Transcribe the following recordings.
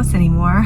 house anymore.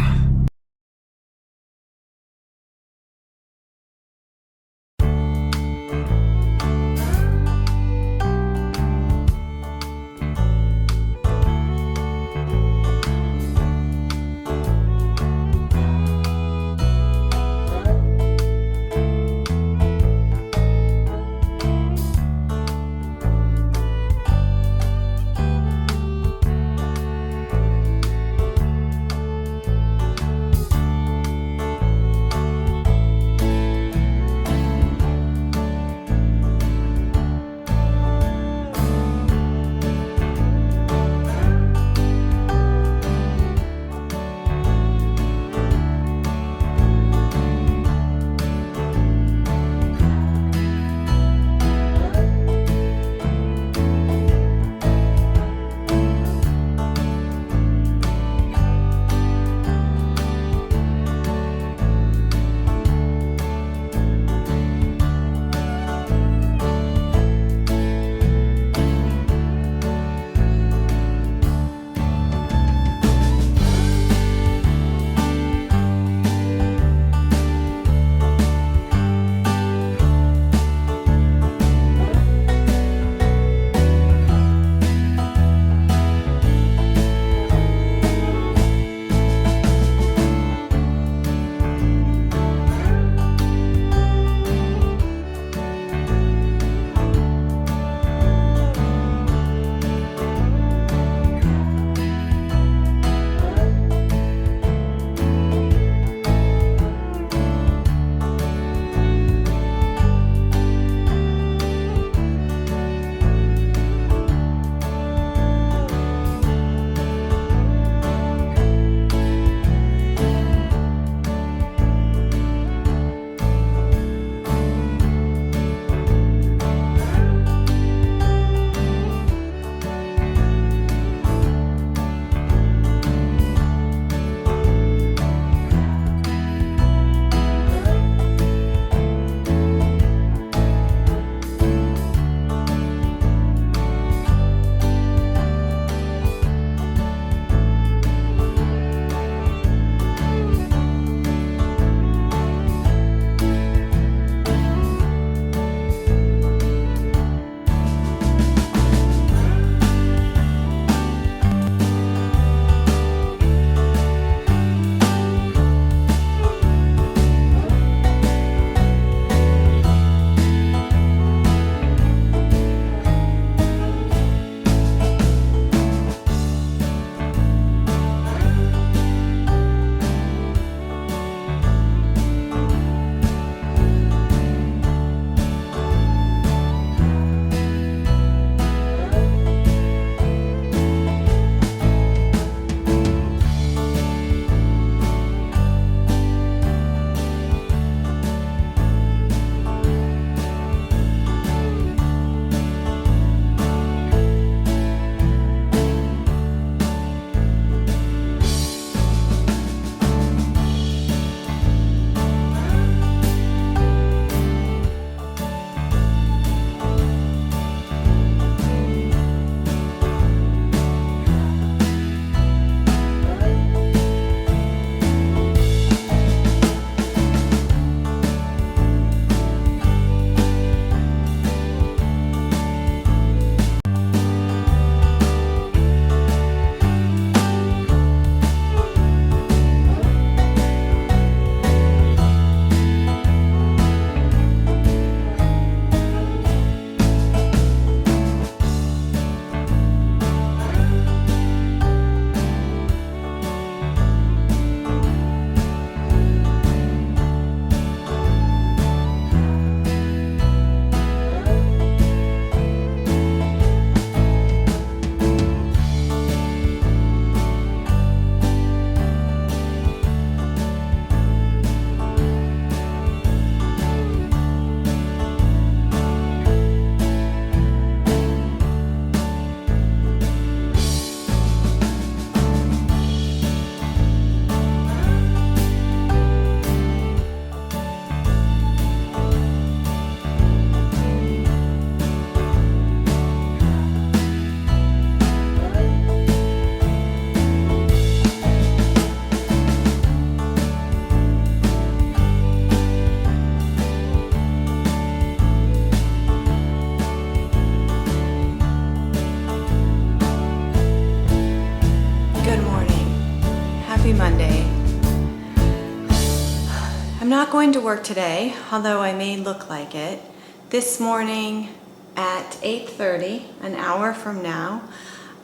not going to work today, although I may look like it. This morning at 8:30, an hour from now,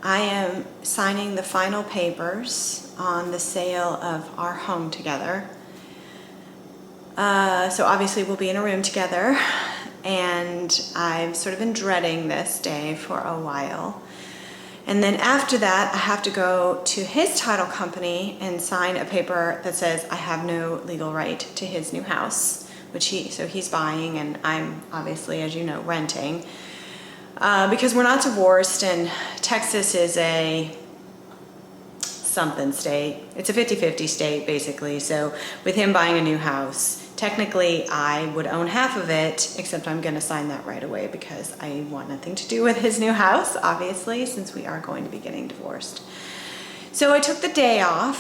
I am signing the final papers on the sale of our home together. So obviously we'll be in a room together, and I've sort of been dreading this day for a while. And then after that, I have to go to his title company and sign a paper that says I have no legal right to his new house, so he's buying and I'm obviously, as you know, renting. Because we're not divorced, and Texas is a something state. It's a 50-50 state basically. So with him buying a new house, technically I would own half of it, except I'm gonna sign that right away because I want nothing to do with his new house, obviously, since we are going to be getting divorced. So I took the day off,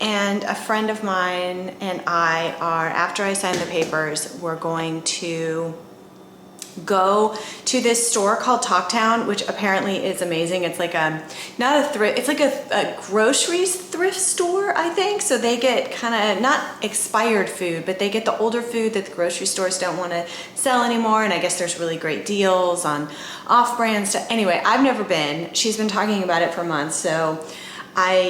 and a friend of mine and I are, after I sign the papers, we're going to go to this store called Talktown, which apparently is amazing. It's like not a thrift, it's like a groceries thrift store, I think. So they get kind of not expired food, but they get the older food that the grocery stores don't want to sell anymore. And I guess there's really great deals on off-brand stuff. Anyway, I've never been. She's been talking about it for months. So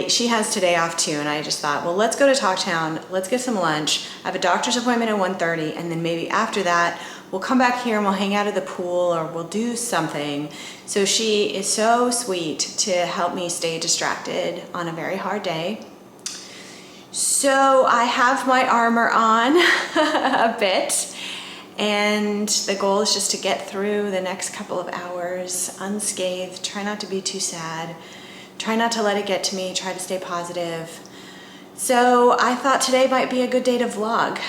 she has today off too, and I just thought, well, let's go to Talktown, let's get some lunch. I have a doctor's appointment at 1:30, and then maybe after that, we'll come back here and we'll hang out at the pool or we'll do something. So she is so sweet to help me stay distracted on a very hard day. So I have my armor on a bit, and the goal is just to get through the next couple of hours unscathed, try not to be too sad, try not to let it get to me, try to stay positive. So I thought today might be a good day to vlog.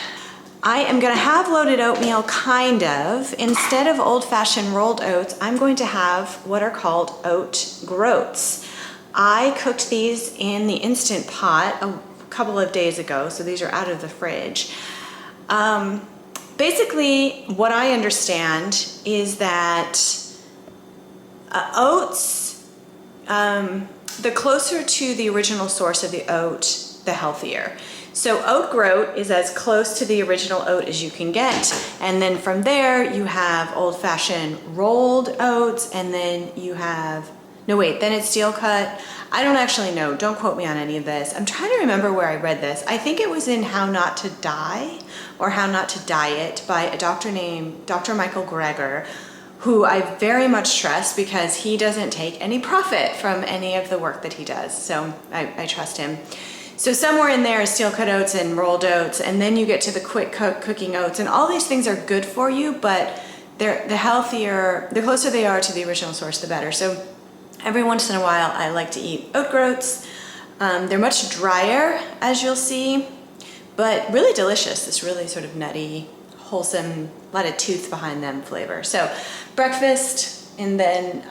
I am gonna have loaded oatmeal, kind of. Instead of old-fashioned rolled oats, I'm going to have what are called oat groats. I cooked these in the Instant Pot a couple of days ago, so these are out of the fridge. Basically, what I understand is that oats, the closer to the original source of the oat, the healthier. So oat groat is as close to the original oat as you can get. And then from there you have old-fashioned rolled oats, and then you have, no wait, then it's steel cut. I don't actually know, don't quote me on any of this. I'm trying to remember where I read this. I think it was in How Not to Die or How Not to Diet by a doctor named Dr. Michael Greger, who I very much trust because he doesn't take any profit from any of the work that he does. So I trust him. So somewhere in there is steel cut oats and rolled oats, and then you get to the quick cooking oats, and all these things are good for you, but the healthier, the closer they are to the original source, the better. So every once in a while I like to eat oat groats. They're much drier, as you'll see, but really delicious. This really sort of nutty, wholesome, a lot of tooth behind them flavor. So breakfast, and then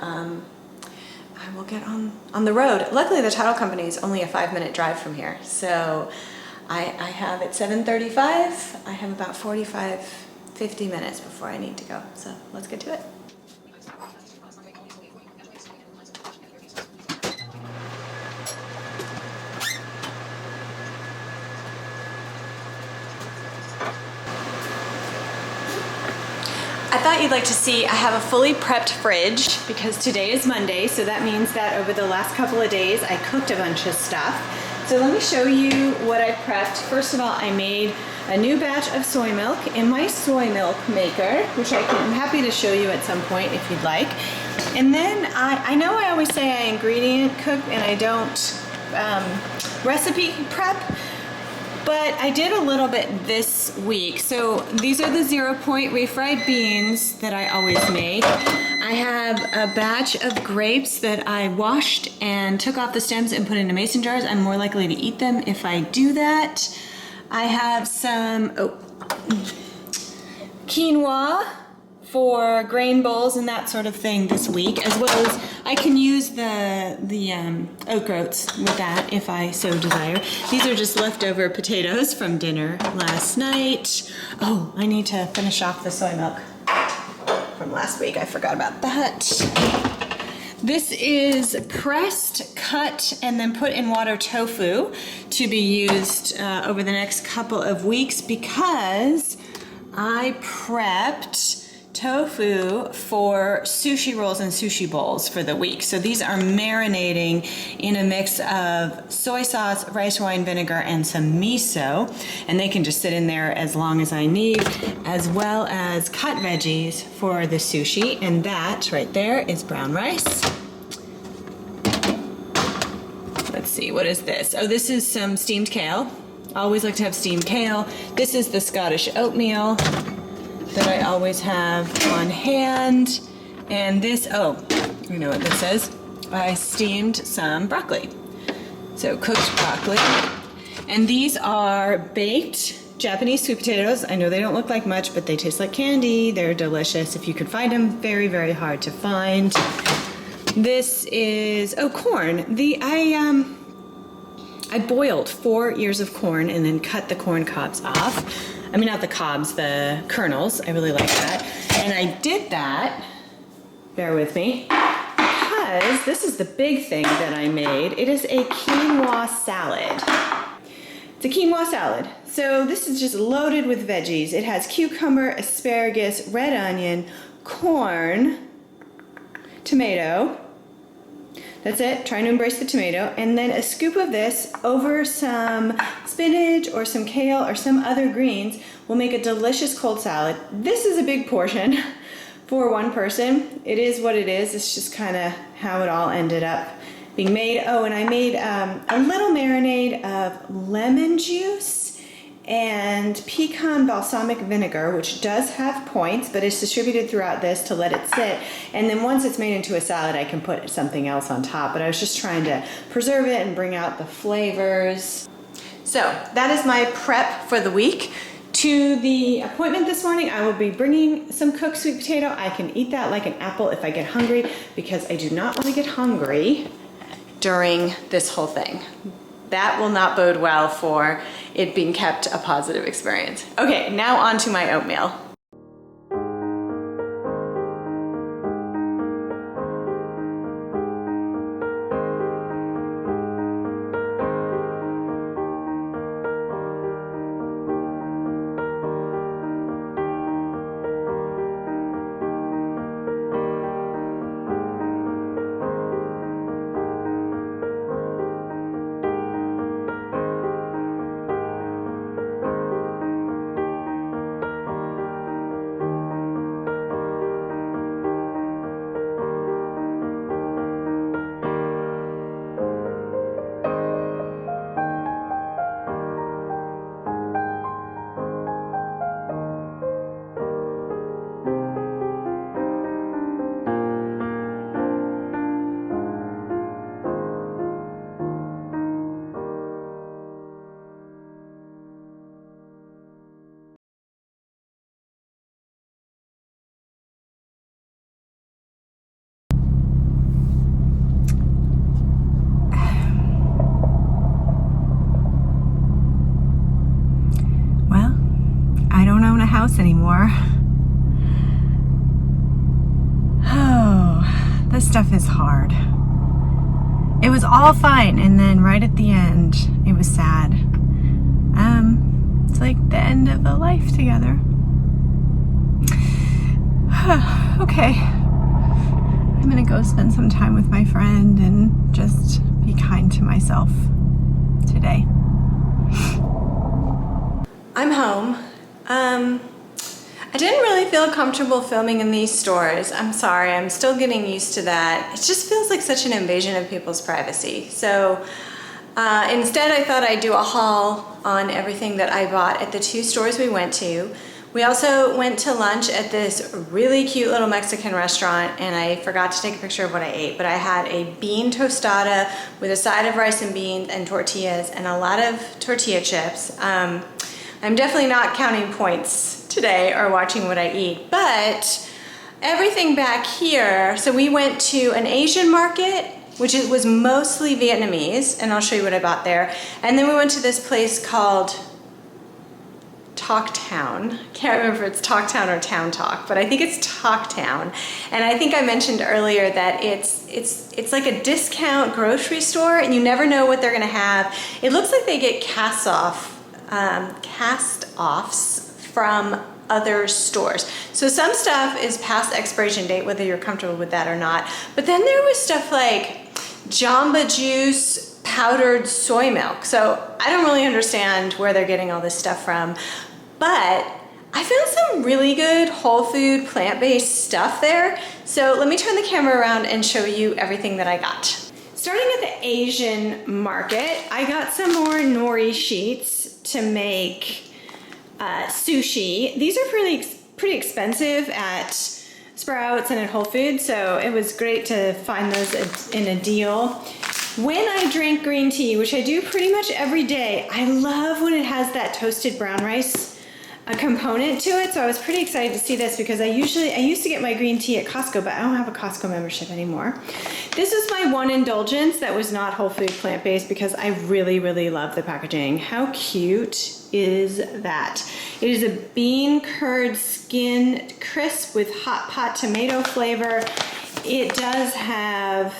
I will get on the road. Luckily, the title company is only a 5-minute drive from here. So I have at 7:35, I have about 45, 50 minutes before I need to go. So let's get to it. I thought you'd like to see, I have a fully prepped fridge because today is Monday, so that means that over the last couple of days I cooked a bunch of stuff. So let me show you what I prepped. First of all, I made a new batch of soy milk in my soy milk maker, which I'm happy to show you at some point if you'd like. And then I know I always say I ingredient cook and I don't recipe prep, but I did a little bit this week. So these are the 0-point refried beans that I always make. I have a batch of grapes that I washed and took off the stems and put into mason jars. I'm more likely to eat them if I do that. I have some quinoa for grain bowls and that sort of thing this week, as well as I can use the oat groats with that if I so desire. These are just leftover potatoes from dinner last night. Oh, I need to finish off the soy milk from last week. I forgot about that. This is pressed, cut, and then put in water tofu to be used over the next couple of weeks because I prepped tofu for sushi rolls and sushi bowls for the week. So these are marinating in a mix of soy sauce, rice wine vinegar, and some miso. And they can just sit in there as long as I need, as well as cut veggies for the sushi. And that right there is brown rice. Let's see, what is this? Oh, this is some steamed kale. I always like to have steamed kale. This is the Scottish oatmeal that I always have on hand. And this, oh, you know what this is. I steamed some broccoli. So cooked broccoli. And these are baked Japanese sweet potatoes. I know they don't look like much, but they taste like candy. They're delicious. If you could find them, very, very hard to find. This is, oh, corn. I boiled 4 ears of corn and then cut the corn cobs off. I mean, not the cobs, the kernels. I really like that. And I did that, bear with me, because this is the big thing that I made. It is a quinoa salad. It's a quinoa salad. So this is just loaded with veggies. It has cucumber, asparagus, red onion, corn, tomato. That's it, trying to embrace the tomato. And then a scoop of this over some spinach or some kale or some other greens will make a delicious cold salad. This is a big portion for one person. It is what it is. It's just kind of how it all ended up being made. Oh, and I made a little marinade of lemon juice and pecan balsamic vinegar, which does have points, but it's distributed throughout this to let it sit. And then once it's made into a salad, I can put something else on top. But I was just trying to preserve it and bring out the flavors. So that is my prep for the week. To the appointment this morning, I will be bringing some cooked sweet potato. I can eat that like an apple if I get hungry, because I do not want to get hungry during this whole thing. That will not bode well for it being kept a positive experience. Okay, now on to my oatmeal. House anymore. Oh, this stuff is hard. It was all fine, and then right at the end, it was sad. It's like the end of a life together. Okay, I'm gonna go spend some time with my friend and just be kind to myself today. I'm home. I didn't really feel comfortable filming in these stores. I'm sorry, I'm still getting used to that. It just feels like such an invasion of people's privacy. So instead I thought I'd do a haul on everything that I bought at the 2 stores we went to. We also went to lunch at this really cute little Mexican restaurant, and I forgot to take a picture of what I ate, but I had a bean tostada with a side of rice and beans and tortillas and a lot of tortilla chips. I'm definitely not counting points today or watching what I eat, but everything back here, so we went to an Asian market, which was mostly Vietnamese, and I'll show you what I bought there. And then we went to this place called Talktown. Can't remember if it's Talktown or Town Talk, but I think it's Talktown. And I think I mentioned earlier that it's like a discount grocery store, and you never know what they're gonna have. It looks like they get cast-offs from other stores. So some stuff is past expiration date, whether you're comfortable with that or not. But then there was stuff like Jamba Juice powdered soy milk. So I don't really understand where they're getting all this stuff from, but I found some really good whole food plant-based stuff there. So let me turn the camera around and show you everything that I got. Starting at the Asian market, I got some more nori sheets to make sushi. These are pretty expensive at Sprouts and at Whole Foods, so it was great to find those in a deal. When I drink green tea, which I do pretty much every day, I love when it has that toasted brown rice component to it, so I was pretty excited to see this because I used to get my green tea at Costco, but I don't have a Costco membership anymore. This was my one indulgence that was not whole food plant-based because I really, really love the packaging. How cute is that? It is a bean curd skin crisp with hot pot tomato flavor. It does have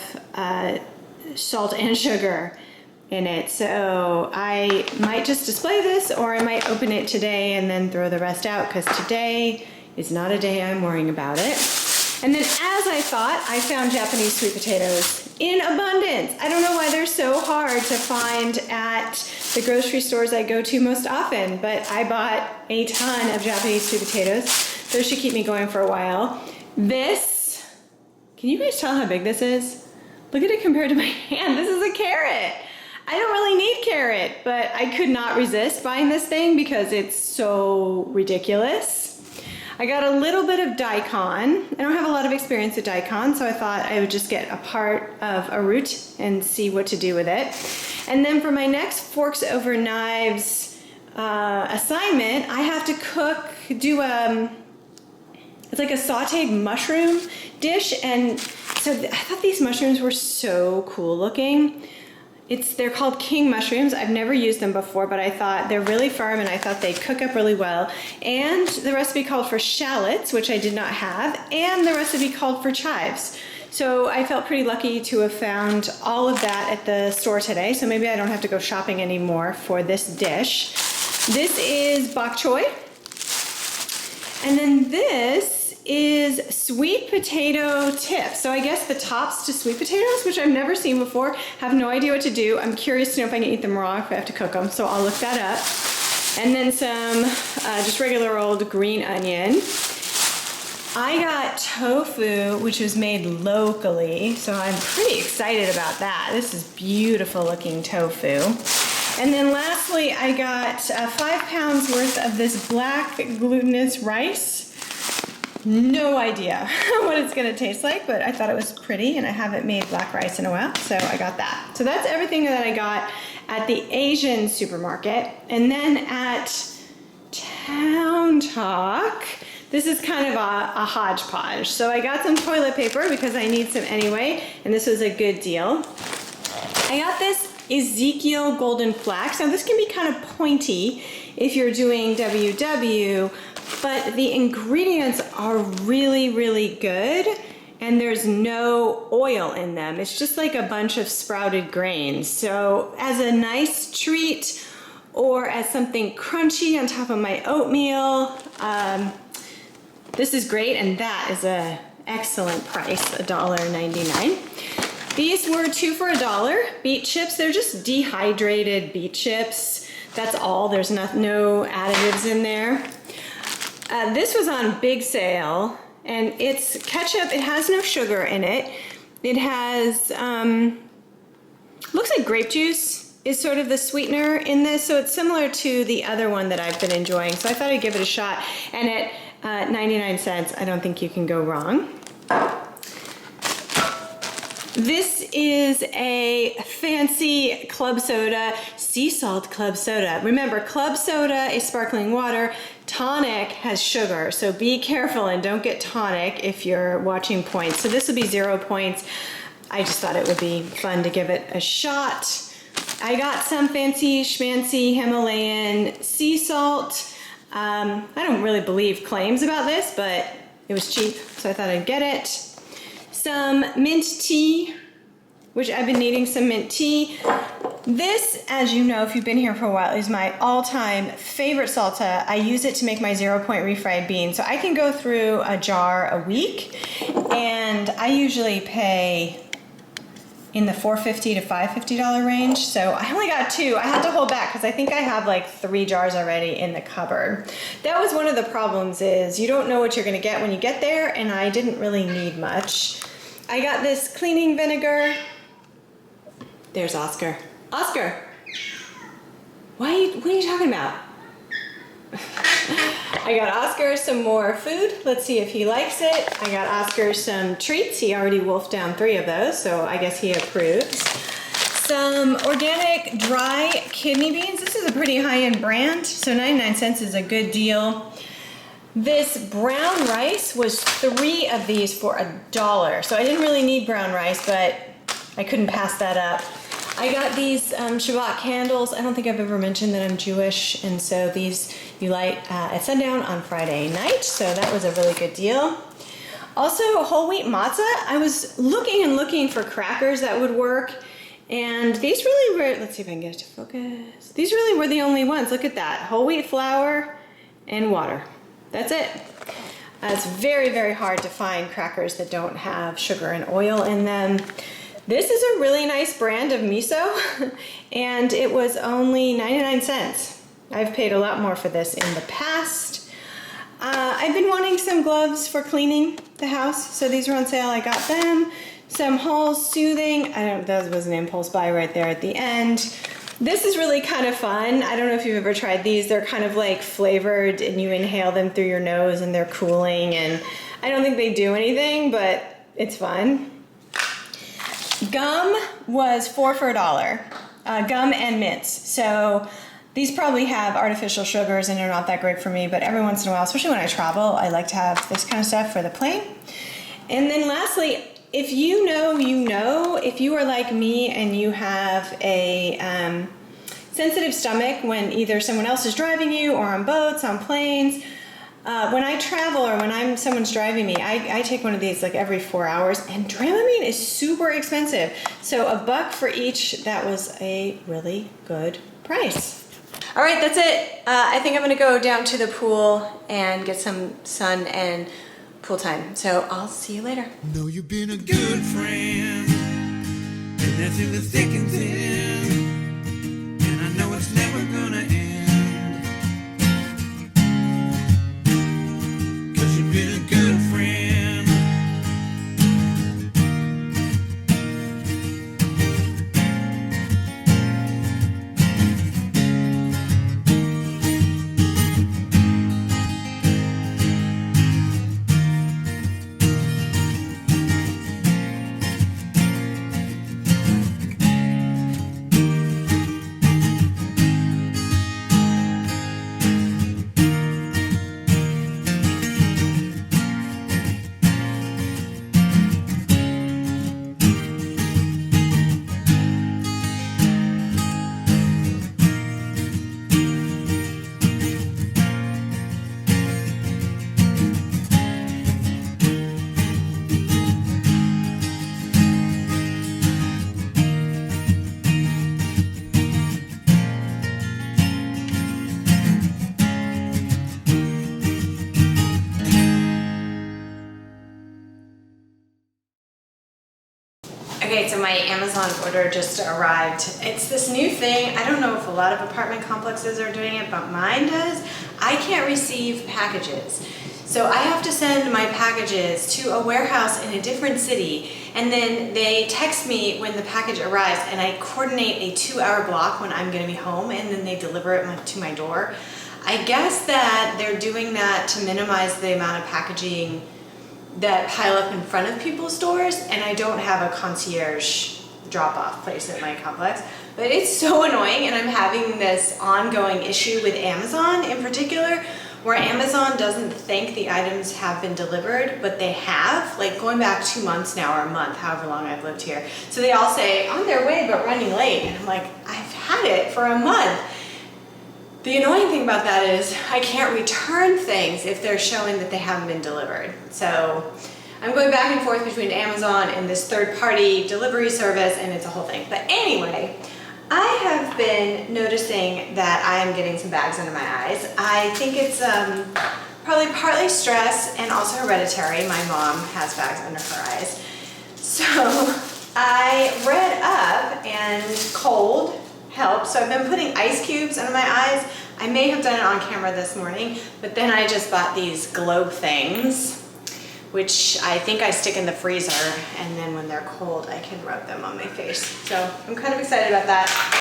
salt and sugar in it, so I might just display this, or I might open it today and then throw the rest out, because today is not a day I'm worrying about it. And then, as I thought, I found Japanese sweet potatoes in abundance. I don't know why they're so hard to find at the grocery stores I go to most often, but I bought a ton of Japanese sweet potatoes. Those should keep me going for a while. This, can you guys tell how big this is? Look at it compared to my hand. This is a carrot. I don't really need carrot, but I could not resist buying this thing because it's so ridiculous. I got a little bit of daikon. I don't have a lot of experience with daikon, so I thought I would just get a part of a root and see what to do with it. And then for my next Forks Over Knives assignment, I have to it's like a sauteed mushroom dish, and so I thought these mushrooms were so cool looking. They're called king mushrooms. I've never used them before, but I thought they're really firm and I thought they'd cook up really well. And the recipe called for shallots, which I did not have, and the recipe called for chives. So I felt pretty lucky to have found all of that at the store today, so maybe I don't have to go shopping anymore for this dish. This is bok choy. And then this is sweet potato tips. So I guess the tops to sweet potatoes, which I've never seen before, have no idea what to do. I'm curious to know if I can eat them raw, if I have to cook them, so I'll look that up. And then some just regular old green onion. I got tofu, which was made locally, so I'm pretty excited about that. This is beautiful looking tofu. And then lastly, I got 5 pounds worth of this black glutinous rice. No idea what it's gonna taste like, but I thought it was pretty, and I haven't made black rice in a while, so I got that. So that's everything that I got at the Asian supermarket. And then at Town Talk, this is kind of a hodgepodge. So I got some toilet paper because I need some anyway, and this was a good deal. I got this Ezekiel Golden Flax. Now this can be kind of pointy if you're doing WW, but the ingredients are really, really good, and there's no oil in them. It's just like a bunch of sprouted grains. So as a nice treat or as something crunchy on top of my oatmeal, this is great, and that is an excellent price, $1.99. These were 2 for $1. Beet chips, they're just dehydrated beet chips. That's all, there's no additives in there. This was on big sale, and it's ketchup. It has no sugar in it. It has, looks like grape juice is sort of the sweetener in this, so it's similar to the other one that I've been enjoying. So I thought I'd give it a shot, and at 99 cents, I don't think you can go wrong. This is a fancy club soda, sea salt club soda. Remember, club soda is sparkling water. Tonic has sugar, so be careful and don't get tonic if you're watching points. So this would be 0 points. I just thought it would be fun to give it a shot. I got some fancy schmancy Himalayan sea salt. I don't really believe claims about this, but it was cheap, so I thought I'd get it. Some mint tea, which I've been needing some mint tea. This, as you know, if you've been here for a while, is my all-time favorite salsa. I use it to make my 0-point refried beans. So I can go through a jar a week, and I usually pay in the $4.50 to $5.50 range. So I only got 2. I had to hold back because I think I have like 3 jars already in the cupboard. That was one of the problems, is you don't know what you're gonna get when you get there, and I didn't really need much. I got this cleaning vinegar. There's Oscar. Oscar, what are you talking about? I got Oscar some more food. Let's see if he likes it. I got Oscar some treats. He already wolfed down 3 of those, so I guess he approves. Some organic dry kidney beans. This is a pretty high-end brand, so 99 cents is a good deal. This brown rice was 3 of these for $1. So I didn't really need brown rice, but I couldn't pass that up. I got these Shabbat candles. I don't think I've ever mentioned that I'm Jewish, and so these you light at sundown on Friday night, so that was a really good deal. Also, whole wheat matzah. I was looking for crackers that would work, and these really were, let's see if I can get it to focus. These really were the only ones. Look at that, whole wheat flour and water. That's it. It's very, very hard to find crackers that don't have sugar and oil in them. This is a really nice brand of miso, and it was only 99 cents. I've paid a lot more for this in the past. I've been wanting some gloves for cleaning the house, so these were on sale. I got them. Some Halls Soothing. That was an impulse buy right there at the end. This is really kind of fun. I don't know if you've ever tried these. They're kind of like flavored, and you inhale them through your nose, and they're cooling, and I don't think they do anything, but it's fun. Gum was 4 for $1. Gum and mints. So these probably have artificial sugars and they're not that great for me, but every once in a while, especially when I travel, I like to have this kind of stuff for the plane. And then lastly, if you know, you know, if you are like me and you have a sensitive stomach when either someone else is driving you or on boats, on planes, when I travel or when someone's driving me, I take one of these like every 4 hours, and Dramamine is super expensive. So $1 for each, that was a really good price. All right, that's it. I think I'm gonna go down to the pool and get some sun and pool time. So I'll see you later. Know you've been a good friend, and that's in the thick and thin, and I know it's never gonna end. Been a good friend. Okay, so my Amazon order just arrived. It's this new thing. I don't know if a lot of apartment complexes are doing it, but mine does. I can't receive packages. So I have to send my packages to a warehouse in a different city, and then they text me when the package arrives, and I coordinate a 2-hour block when I'm gonna be home, and then they deliver it to my door. I guess that they're doing that to minimize the amount of packaging that pile up in front of people's doors, and I don't have a concierge drop-off place at my complex. But it's so annoying, and I'm having this ongoing issue with Amazon in particular, where Amazon doesn't think the items have been delivered, but they have, like going back 2 months now, or a month, however long I've lived here. So they all say, on their way, but running late. And I'm like, I've had it for a month. The annoying thing about that is I can't return things if they're showing that they haven't been delivered. So I'm going back and forth between Amazon and this third-party delivery service, and it's a whole thing. But anyway, I have been noticing that I am getting some bags under my eyes. I think it's probably partly stress and also hereditary. My mom has bags under her eyes. So I read up, and cold helps. So I've been putting ice cubes under my eyes. I may have done it on camera this morning, but then I just bought these globe things, which I think I stick in the freezer, and then when they're cold, I can rub them on my face. So I'm kind of excited about that.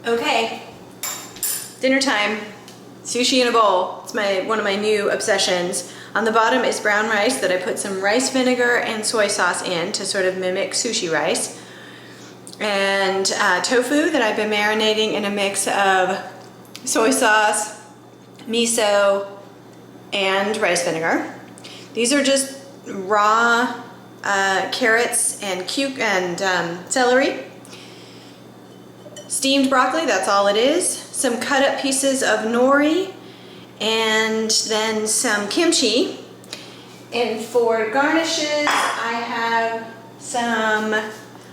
Okay, dinner time. Sushi in a bowl. It's one of my new obsessions. On the bottom is brown rice that I put some rice vinegar and soy sauce in to sort of mimic sushi rice. And tofu that I've been marinating in a mix of soy sauce, miso, and rice vinegar. These are just raw carrots and celery. Steamed broccoli, that's all it is. Some cut up pieces of nori, and then some kimchi. And for garnishes, I have some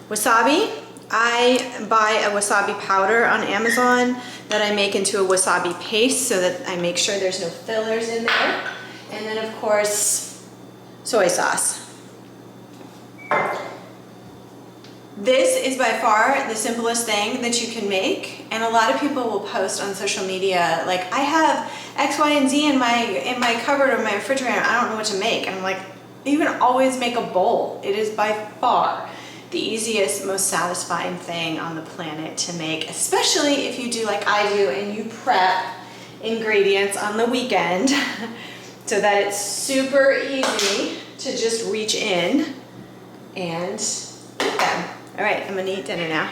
wasabi. I buy a wasabi powder on Amazon that I make into a wasabi paste so that I make sure there's no fillers in there. And then of course, soy sauce. This is by far the simplest thing that you can make, and a lot of people will post on social media like, I have X, Y, and Z in my cupboard or my refrigerator, I don't know what to make. And I'm like, you can always make a bowl. It is by far the easiest, most satisfying thing on the planet to make, especially if you do like I do and you prep ingredients on the weekend so that it's super easy to just reach in and eat them. All right, I'm gonna eat dinner now.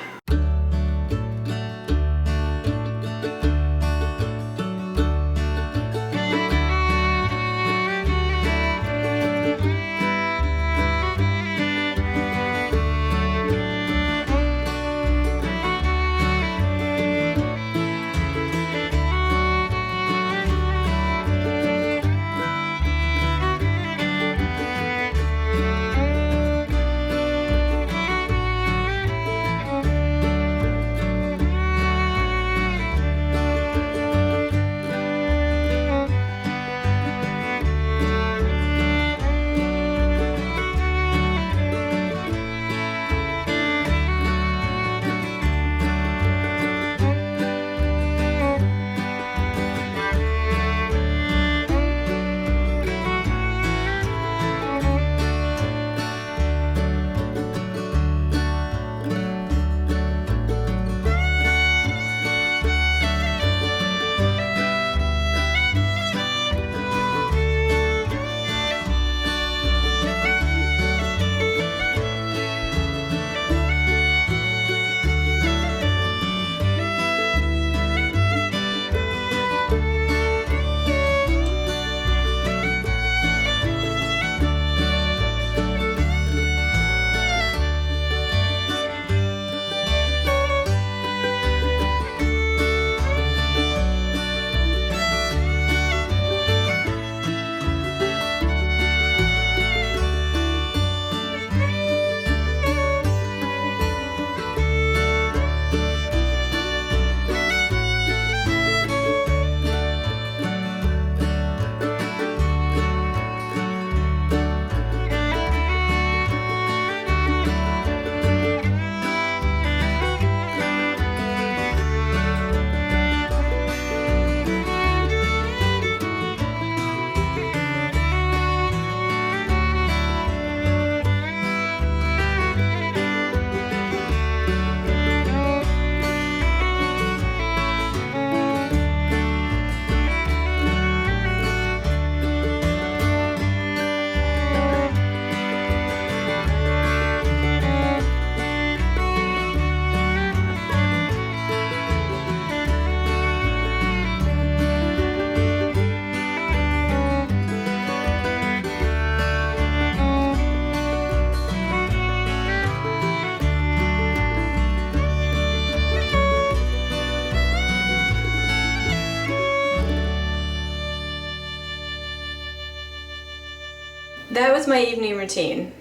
that was my evening routine.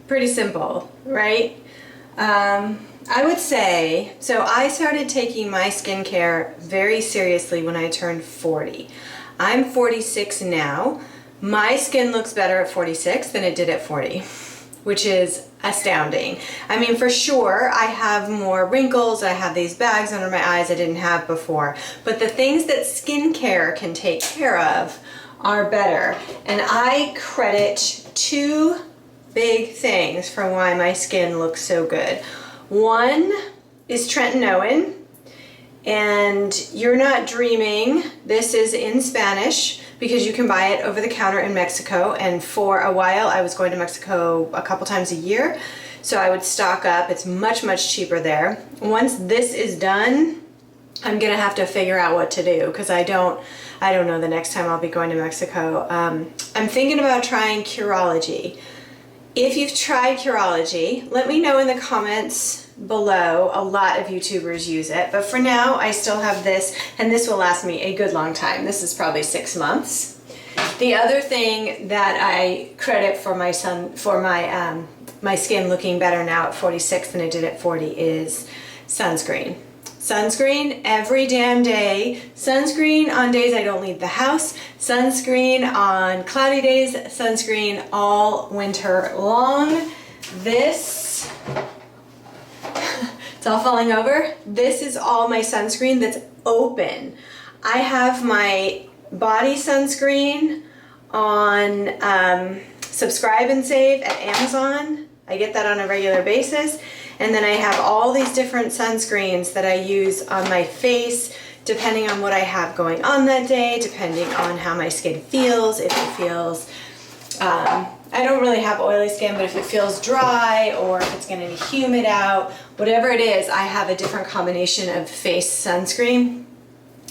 Pretty simple, right? I would say, so I started taking my skincare very seriously when I turned 40. I'm 46 now. My skin looks better at 46 than it did at 40, which is astounding. I mean, for sure, I have more wrinkles, I have these bags under my eyes I didn't have before, but the things that skincare can take care of are better. And I credit two big things for why my skin looks so good. One is tretinoin, and you're not dreaming, this is in Spanish because you can buy it over the counter in Mexico, and for a while I was going to Mexico a couple times a year, so I would stock up. It's much, much cheaper there. Once this is done, I'm gonna have to figure out what to do because I don't know the next time I'll be going to Mexico. I'm thinking about trying Curology. If you've tried Curology, let me know in the comments below. A lot of YouTubers use it, but for now I still have this, and this will last me a good long time. This is probably 6 months. The other thing that I credit for my my skin looking better now at 46 than it did at 40 is sunscreen. Sunscreen every damn day. Sunscreen on days I don't leave the house. Sunscreen on cloudy days. Sunscreen all winter long. This, it's all falling over. This is all my sunscreen that's open. I have my body sunscreen on Subscribe and Save at Amazon. I get that on a regular basis. And then I have all these different sunscreens that I use on my face, depending on what I have going on that day, depending on how my skin feels. If it feels, I don't really have oily skin, but if it feels dry or if it's going to be humid out, whatever it is, I have a different combination of face sunscreen.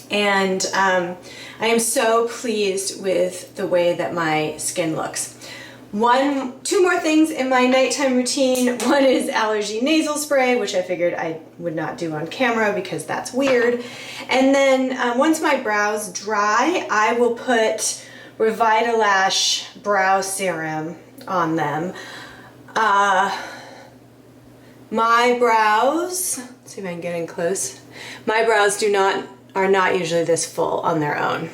And I am so pleased with the way that my skin looks. Two more things in my nighttime routine. One is allergy nasal spray, which I figured I would not do on camera because that's weird. And then once my brows dry, I will put Revitalash brow serum on them. My brows, let's see if I can get in close. My brows are not usually this full on their own.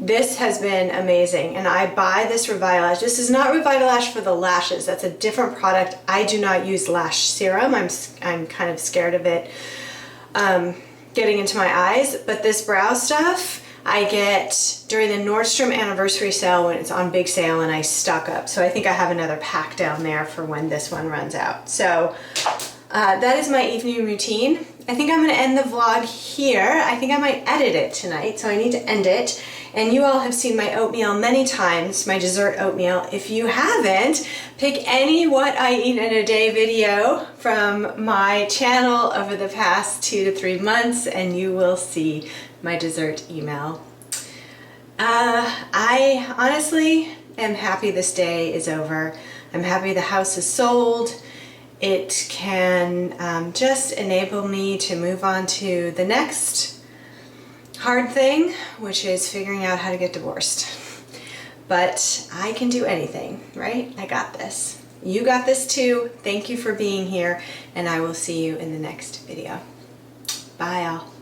This has been amazing, and I buy this Revitalash. This is not Revitalash for the lashes. That's a different product. I do not use lash serum. I'm kind of scared of it getting into my eyes, but this brow stuff I get during the Nordstrom anniversary sale when it's on big sale, and I stock up. So I think I have another pack down there for when this one runs out. So that is my evening routine. I think I'm going to end the vlog here. I think I might edit it tonight, so I need to end it. And you all have seen my oatmeal many times, my dessert oatmeal. If you haven't, pick any what I eat in a day video from my channel over the past 2 to 3 months, and you will see my dessert email. I honestly am happy this day is over. I'm happy the house is sold. It can just enable me to move on to the next hard thing, which is figuring out how to get divorced. But I can do anything, right? I got this. You got this too. Thank you for being here, and I will see you in the next video. Bye, all.